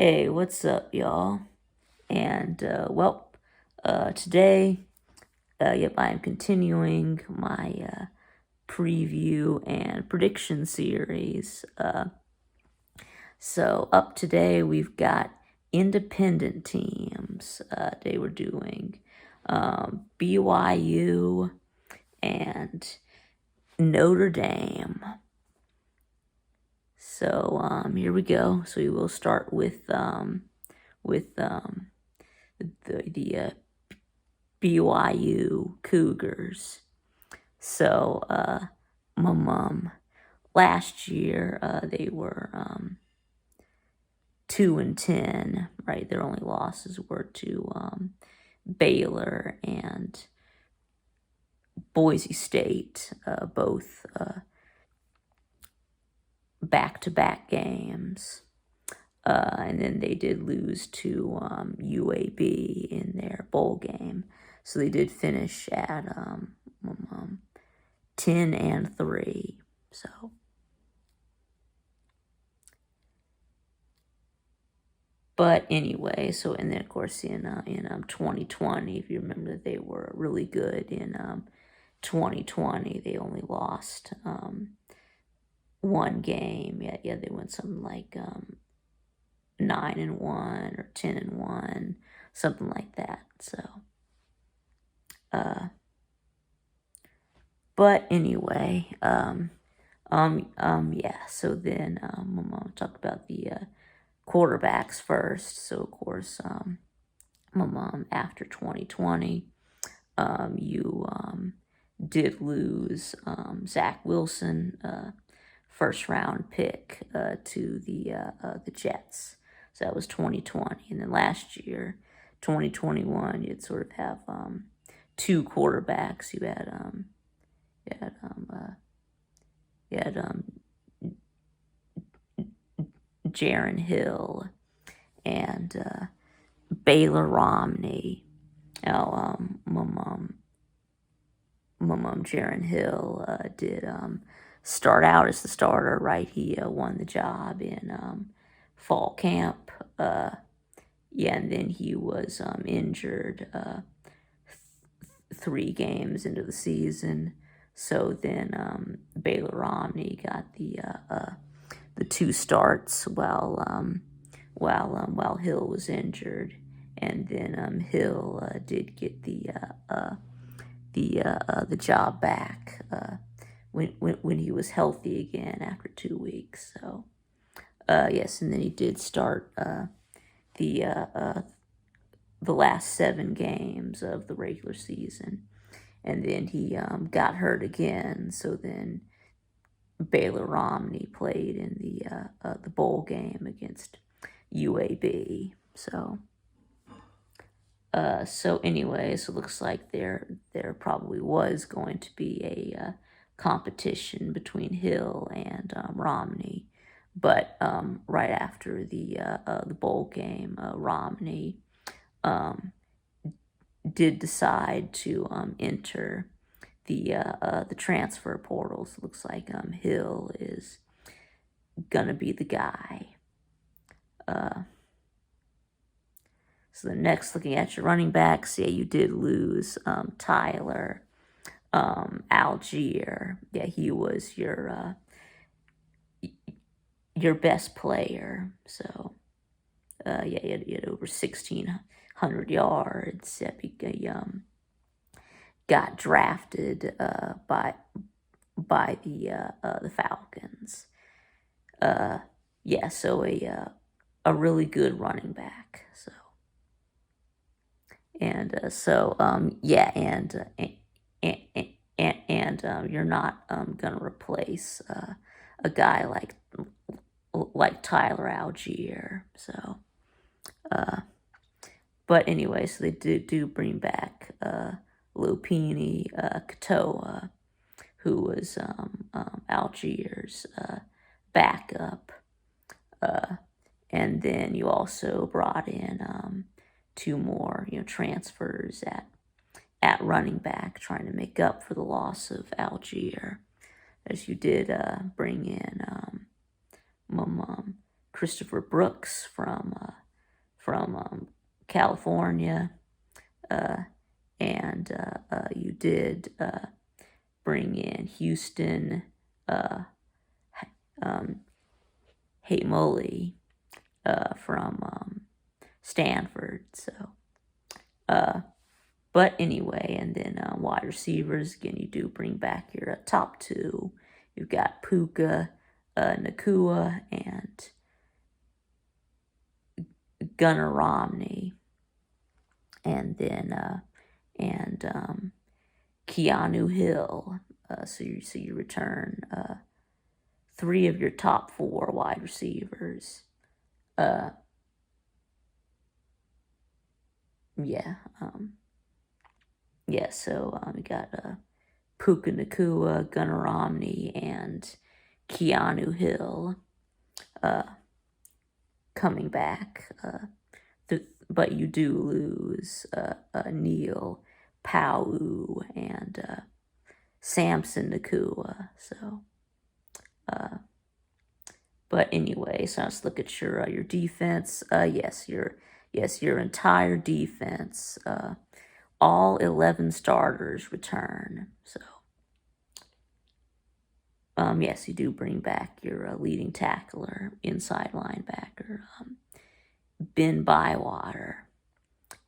Hey, what's up, y'all? And today, I am continuing my preview and prediction series. So up today, we've got independent teams. They were doing BYU and Notre Dame. So here we go. So we will start with the Byu Cougars. So, my mom, last year, they were 2-10, right? Their only losses were to Baylor and Boise State, both back-to-back games. And then they did lose to UAB in their bowl game. So they did finish at 10-3. So, but anyway, so and then of course in 2020, if you remember, they were really good in 2020. They only lost one game. Yeah, they went something like 9-1 or 10-1, something like that. So, but anyway, yeah. So then, I'm gonna talk about the quarterbacks first. So of course, my mom, after 2020, you did lose Zach Wilson, first round pick to the Jets. So that was 2020, and then last year, 2021, you'd sort of have two quarterbacks. You had Jaron Hill and Baylor Romney. Now, my mom, Jaron Hill, did start out as the starter, right? He won the job in fall camp. And then he was injured 3 games into the season. So then Baylor Romney got the 2 starts while Hill was injured, and then Hill did get the job back when he was healthy again after 2 weeks. So yes, and then he did start the last 7 games of the regular season, and then he got hurt again. So then Baylor Romney played in the bowl game against UAB. So anyway, so it looks like there probably was going to be a competition between Hill and Romney, but right after the bowl game, Romney did decide to enter the transfer portals. Looks like Hill is gonna be the guy. So the next, looking at your running backs, yeah, you did lose Tyler Algier. Yeah, he was your best player. So yeah, he had over 1,600 yards. He got drafted by the Falcons. Yeah, so a really good running back. So. And yeah, and you're not gonna replace a guy like Tyler Algier. So, but anyway, so they do bring back Lupini Katoa, who was Algier's backup, and then you also brought in 2 more, transfers at running back, trying to make up for the loss of Algier, as you did Bring in Christopher Brooks from from California, and you did bring in Houston Hamoli from Stanford. So, but anyway, and then wide receivers, again, you do bring back your top two. You've got Puka Nakua and Gunnar Romney. And then Keanu Hill. So you return three of your top four wide receivers. So we got Puka Nakua, Gunnar Romney, and Keanu Hill coming back. But you do lose Neil Pau and Samson Nakua. So, but anyway, so let's look at your defense. Your entire defense. All 11 starters return. So, yes, you do bring back your leading tackler, inside linebacker, Ben Bywater,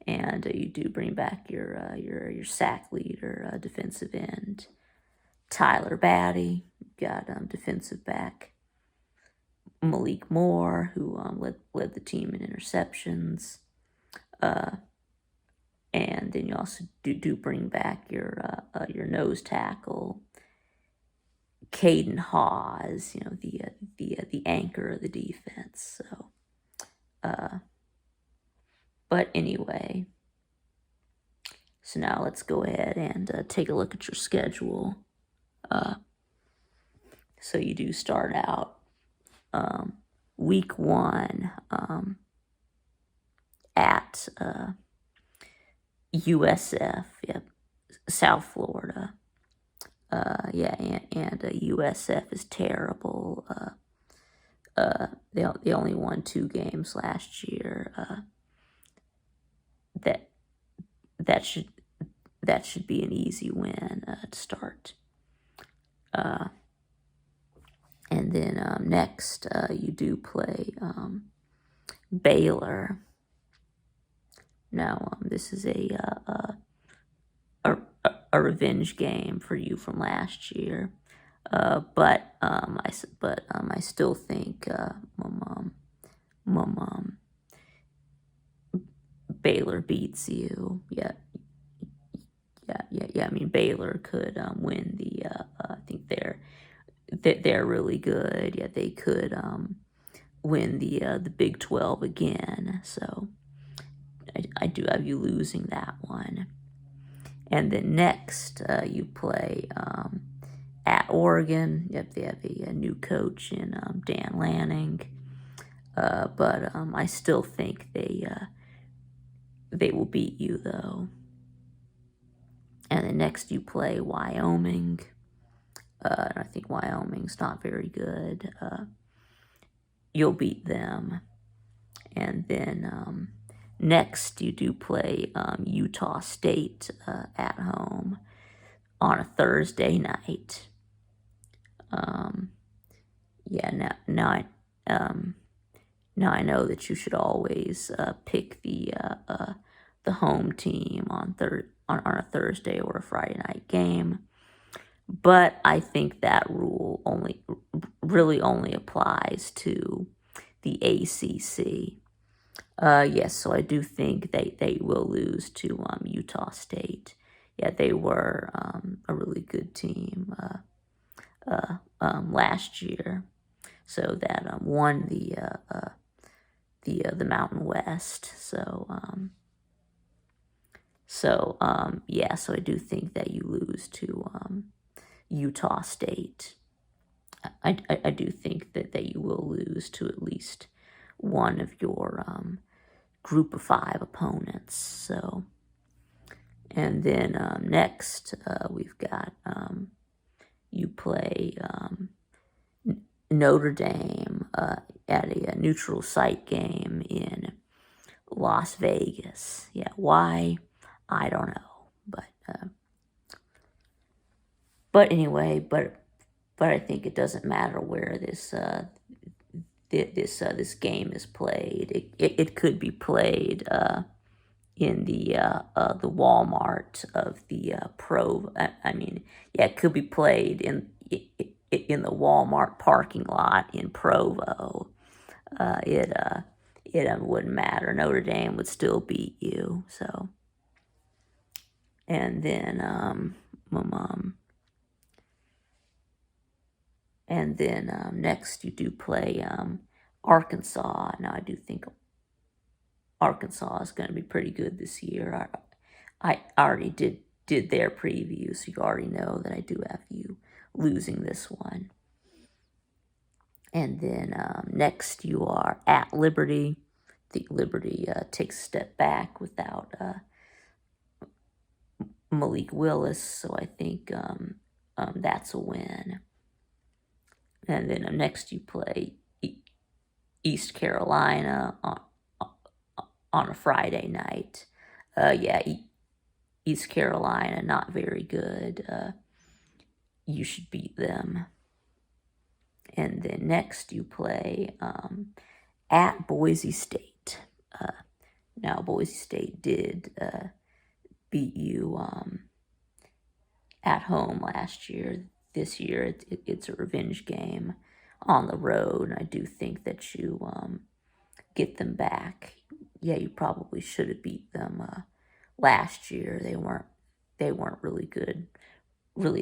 and you do bring back your sack leader, defensive end, Tyler Batty. You've got defensive back Malik Moore, who led the team in interceptions. And then you also do bring back your nose tackle, Caden Hawes, the anchor of the defense. So, but anyway, so now let's go ahead and take a look at your schedule. So you do start out week 1 at USF, South Florida. And USF is terrible. They only won 2 games last year. That should be an easy win to start. And then next you do play Baylor. Now this is a revenge game for you from last year, but I still think Baylor beats you. Yeah. I mean, Baylor could win the. I think they're really good. Yeah, they could win the Big 12 again. So I do have you losing that one. And then next you play at Oregon. Yep, they have a new coach in Dan Lanning. But I still think they will beat you though. And then next you play Wyoming. And I think Wyoming's not very good. You'll beat them. And then next you do play Utah State at home on a Thursday night. Now I know that you should always pick the home team on a Thursday or a Friday night game, but I think that rule really only applies to the ACC. Yes, so I do think they will lose to Utah State. Yeah, they were a really good team last year, so that won the Mountain West. So so I do think that you lose to Utah State. I do think that you will lose to at least one of your group of 5 opponents. So, and then next we've got you play Notre Dame at a neutral site game in Las Vegas. Yeah, why? I don't know. But anyway, but I think it doesn't matter where this game is played. It could be played in the Walmart of the I mean, yeah, it could be played in the Walmart parking lot in Provo. It wouldn't matter. Notre Dame would still beat you. So, and then next you do play Arkansas. Now I do think Arkansas is going to be pretty good this year. I already did their preview, so you already know that I do have you losing this one. And then next you are at Liberty. I think Liberty takes a step back without Malik Willis, so I think that's a win. And then next you play East Carolina on a Friday night. East Carolina, not very good. You should beat them. And then next you play at Boise State. Now Boise State did beat you at home last year. This year it's a revenge game on the road, and I do think that you get them back. Yeah, you probably should have beat them last year. They weren't really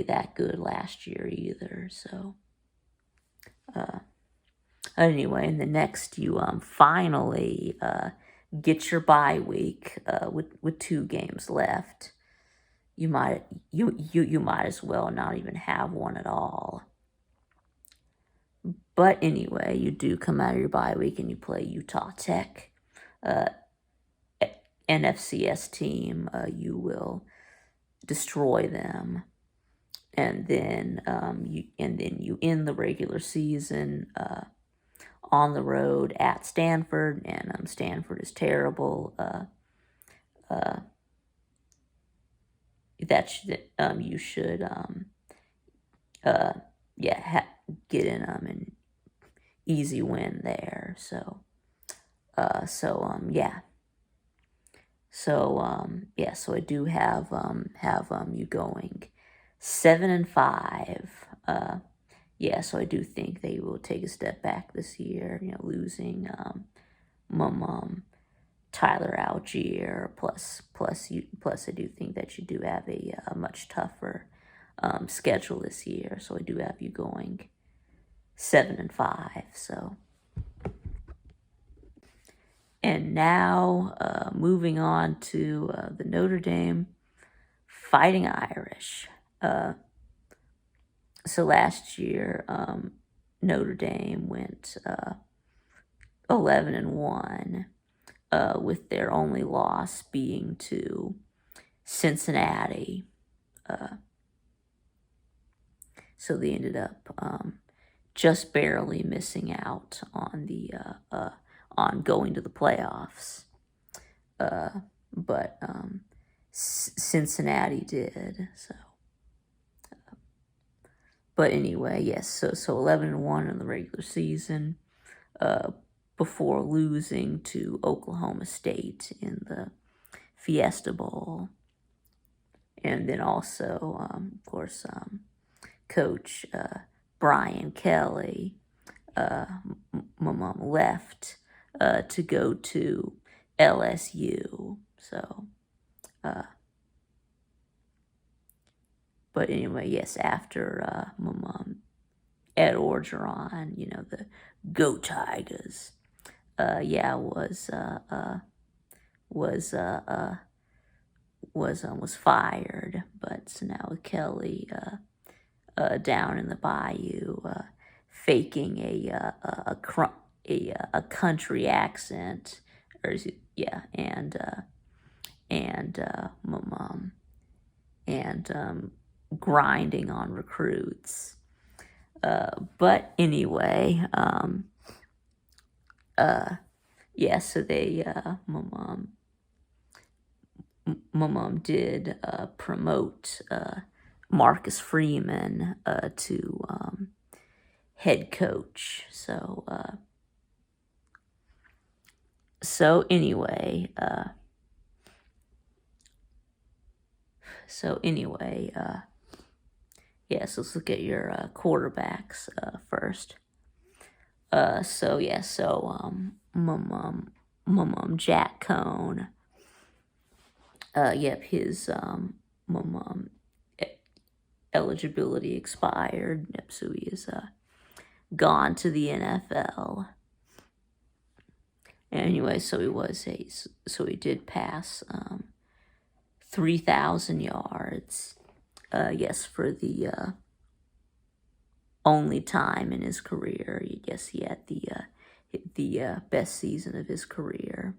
that good last year either. So anyway, and the next you finally get your bye week with 2 games left. You might as well not even have one at all. But anyway, you do come out of your bye week and you play Utah Tech, NFCS team. You will destroy them, and then you end the regular season on the road at Stanford, and Stanford is terrible. You should get in an easy win there. So I do have you going 7-5. So I do think they will take a step back this year. Losing Tyler Algier, plus I do think that you do have a much tougher schedule this year. So I do have you going 7-5. So, and now moving on to the Notre Dame Fighting Irish. So last year, Notre Dame went 11-1, with their only loss being to Cincinnati. So they ended up just barely missing out on the on going to the playoffs. But Cincinnati did. So. But anyway, yes, so 11-1 in the regular season, before losing to Oklahoma State in the Fiesta Bowl. And then also, of course, Coach Brian Kelly left to go to LSU. So, but anyway, yes, after Ed Orgeron, the Go Tigers, was fired. But so now with Kelly down in the Bayou, faking a country accent, or is it, and grinding on recruits. But anyway, yeah, so they, my mom did promote Marcus Freeman to head coach. So anyway, yeah. So let's look at your quarterbacks first. My mom, Jack Cohn. Yep, his my mom eligibility expired. Yep, so he is gone to the NFL. Anyway, so he did pass 3,000 yards. Yes, for the only time in his career. Yes, he had the best season of his career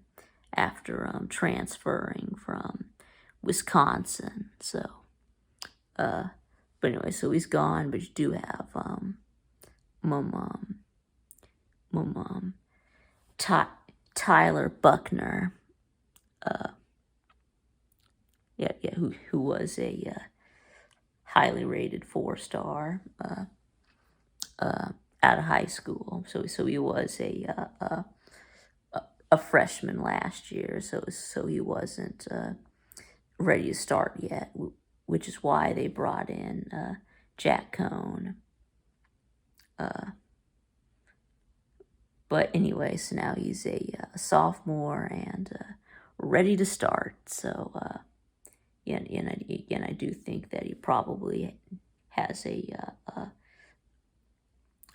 after transferring from Wisconsin. So, but anyway, so he's gone. But you do have my mom, Tyler Buckner. Who was a highly rated 4-star out of high school. So he was a freshman last year. So he wasn't ready to start yet, which is why they brought in Jack Cohn. But anyway, so now he's a sophomore and ready to start. So again, I do think that he probably has a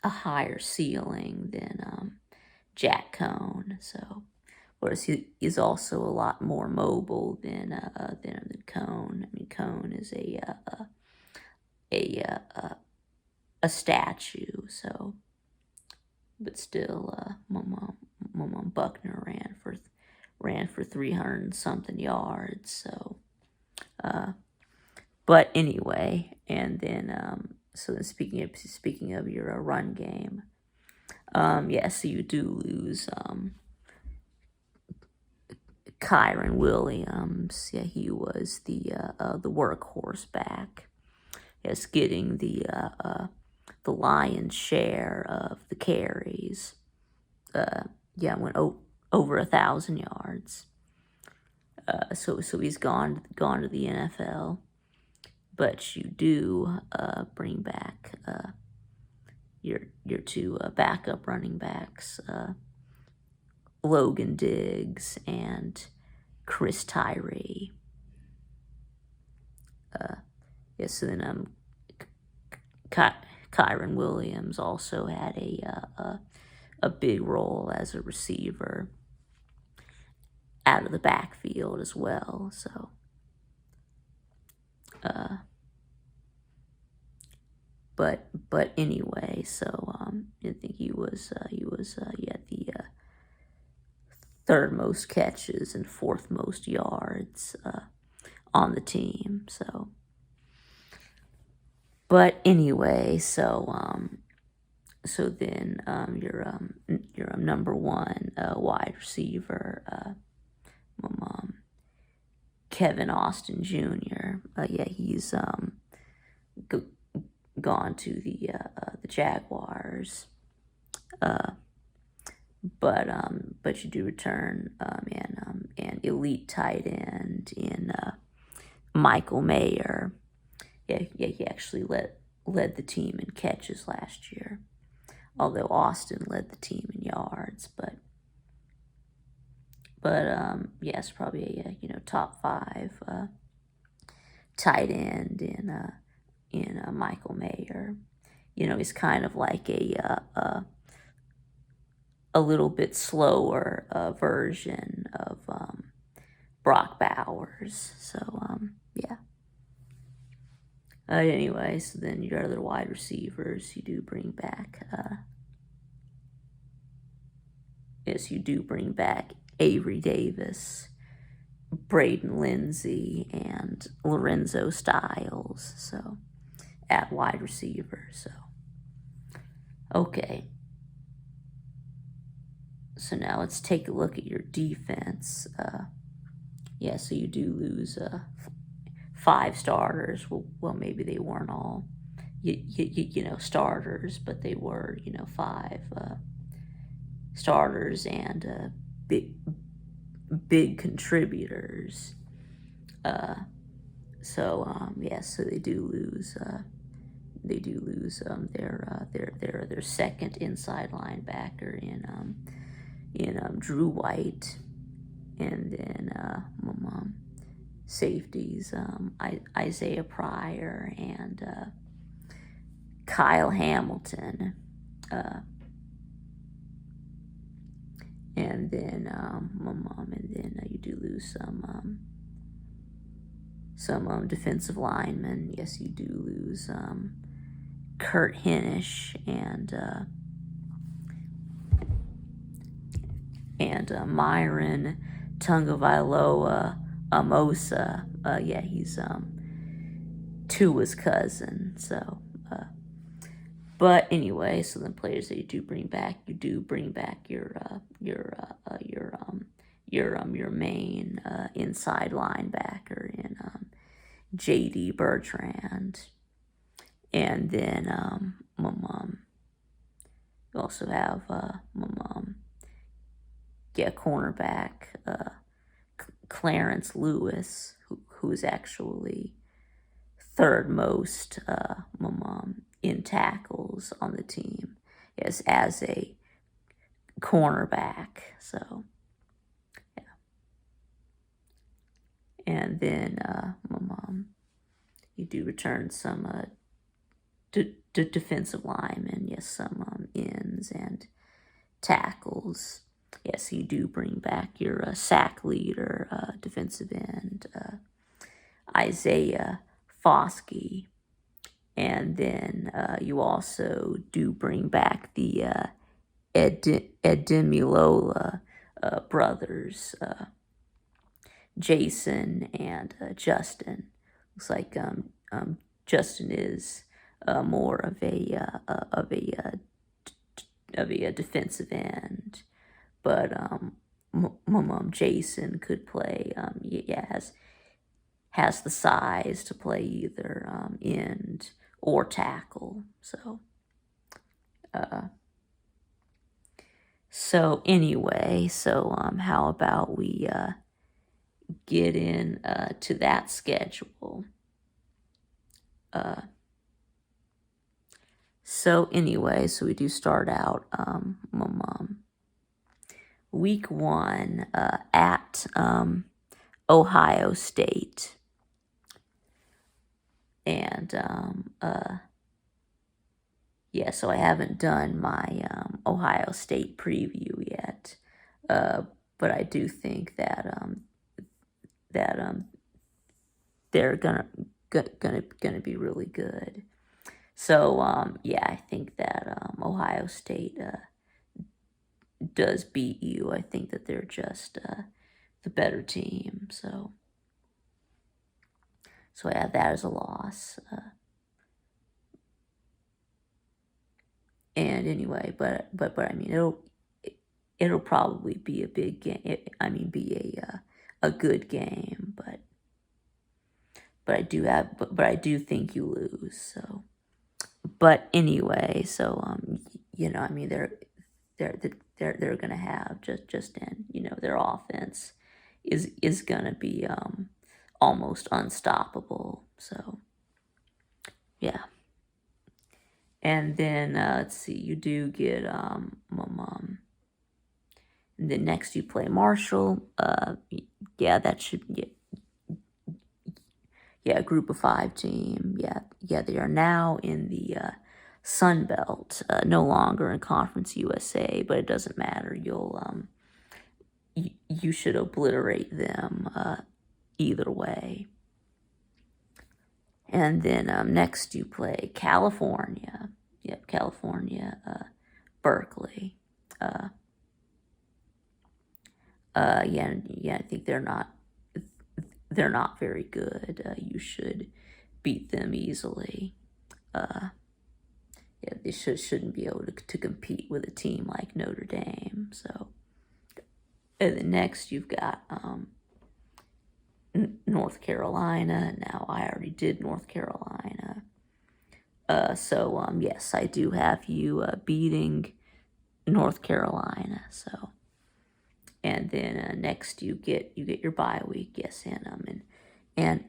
higher ceiling than Jack Cohn. So, whereas he is also a lot more mobile than Cohn. I mean, Cohn is a statue. So, but still, my mom Buckner ran for 300 something yards. So, but anyway, and then so then speaking of your run game, so you do lose Kyron Williams. Yeah, he was the workhorse back. Yes, getting the lion's share of the carries. Went over 1,000 yards. So he's gone to the NFL. But you do bring back your two backup running backs, Logan Diggs and Chris Tyree. So then Kyron Williams also had a big role as a receiver out of the backfield as well. So. But anyway, so I think he was the third most catches and fourth most yards on the team. So, but anyway, so then your number one wide receiver, Kevin Austin Jr. He's gone to the Jaguars, but you do return an elite tight end in Michael Mayer. He actually led the team in catches last year, although Austin led the team in yards. But it's probably a top 5 tight end in Michael Mayer. He's kind of like a little bit slower version of Brock Bowers. So anyway, so then your other wide receivers, you do bring back. You do bring back Avery Davis, Braden Lindsay, and Lorenzo Styles. So at wide receiver. So okay. So now let's take a look at your defense. Yeah, so you do lose 5 starters. Well, maybe they weren't all, starters, but they were, 5 starters and big contributors. So they do lose. Their second inside linebacker in Drew White, and then safeties Isaiah Pryor and Kyle Hamilton, and then you do lose some defensive linemen. Yes, you do lose Kurt Hinish and Myron Tungavailoa Amosa. He's Tua's cousin. So, but anyway, so then players that you do bring back your main inside linebacker in J.D. Bertrand, and then you also have cornerback Clarence Lewis, who is actually third most in tackles on the team, yes, as a cornerback. So yeah, and then you do return some defensive linemen, yes, some ends and tackles. Yes, you do bring back your sack leader, defensive end, Isaiah Foskey. And then you also do bring back the Edemilola brothers, Jason and Justin. Looks like Justin is more of a defensive end, but Jason could play. Has the size to play either end or tackle. So anyway, how about we get in to that schedule? So we do start out week 1 at Ohio State. And so I haven't done my Ohio State preview yet, but I do think that they're gonna be really good. So I think that Ohio State does beat you. I think that they're just the better team. So I have that as a loss. And anyway, but I mean, it'll probably be a big game. Be a good game, but I do think you lose. So, but anyway, they're gonna have their offense is gonna be almost unstoppable. So yeah. And then let's see, you do get and then next you play Marshall. That should get a group of 5 team. They are now in the Sun Belt, no longer in Conference USA, but it doesn't matter. You should obliterate them either way. And then next you play California. California, Berkeley. I think they're not very good. You should beat them easily. They shouldn't be able to compete with a team like Notre Dame. So And then next you've got North Carolina. Now I already did North Carolina. So yes, I do have you beating North Carolina. So, and then next you get your bye week. Yes, and I'm in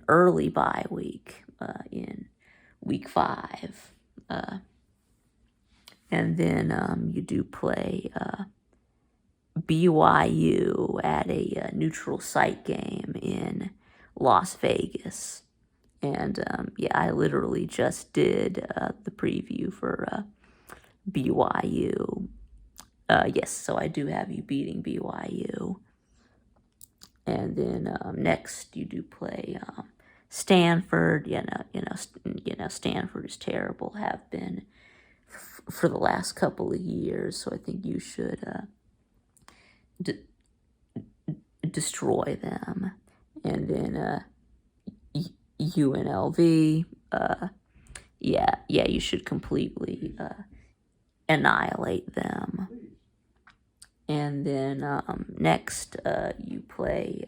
early bye week in week 5. And then you do play BYU at a neutral site game in Las Vegas. And yeah, I literally just did the preview for BYU. Yes, so I do have you beating BYU. And then next you do play Stanford. Stanford is terrible. Have been for the last couple of years. So I think you should destroy them. And then UNLV. You should completely annihilate them. And then next you play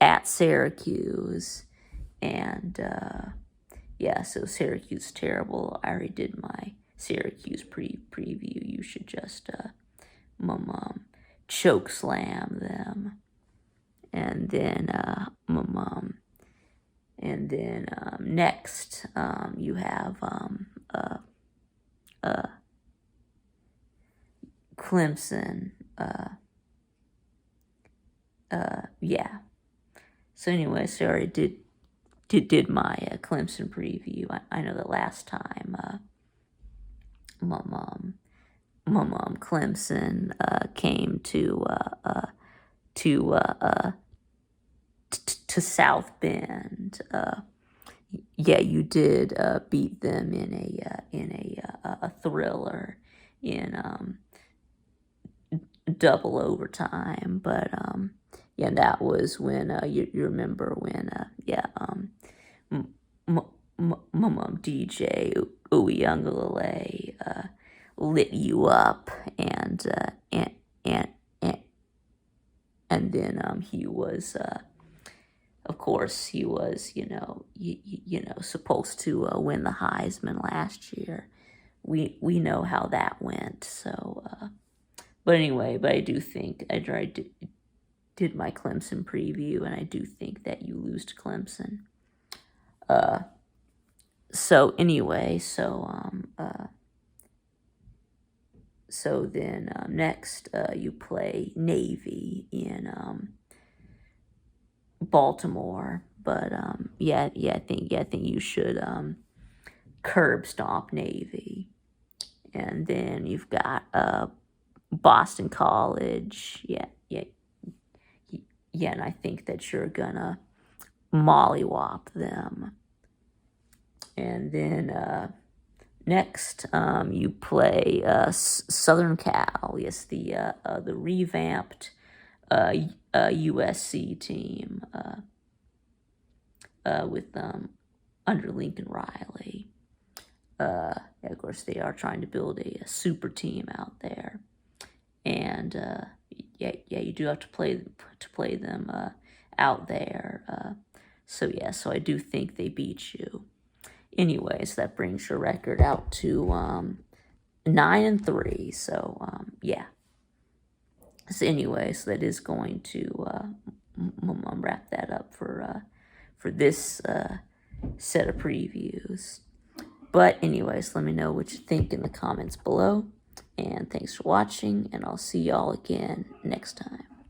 at Syracuse. And so Syracuse is terrible. I already did my Syracuse preview. You should just choke slam them. And then next you have Clemson. So anyway, so I already did my Clemson preview. I know that last time Clemson came to South Bend. You did beat them in a thriller in double overtime, but that was when you remember when DJ Uyunglele lit you up, and then he was of course he was supposed to win the Heisman last year. We know how that went. So but anyway, but I do think I did my Clemson preview, and I do think that you lose to Clemson. So anyway, so then next you play Navy in Baltimore. But I think you should curb stomp Navy. And then you've got Boston College. And I think that you're gonna mollywop them. And then next you play Southern Cal. Yes, the revamped USC team with under Lincoln Riley. Of course, they are trying to build a super team out there, and you do have to play them out there. So I do think they beat you. Anyways, that brings your record out to 9-3. So So anyways, that is going to wrap that up for this set of previews. But anyways, let me know what you think in the comments below. And thanks for watching, and I'll see y'all again next time.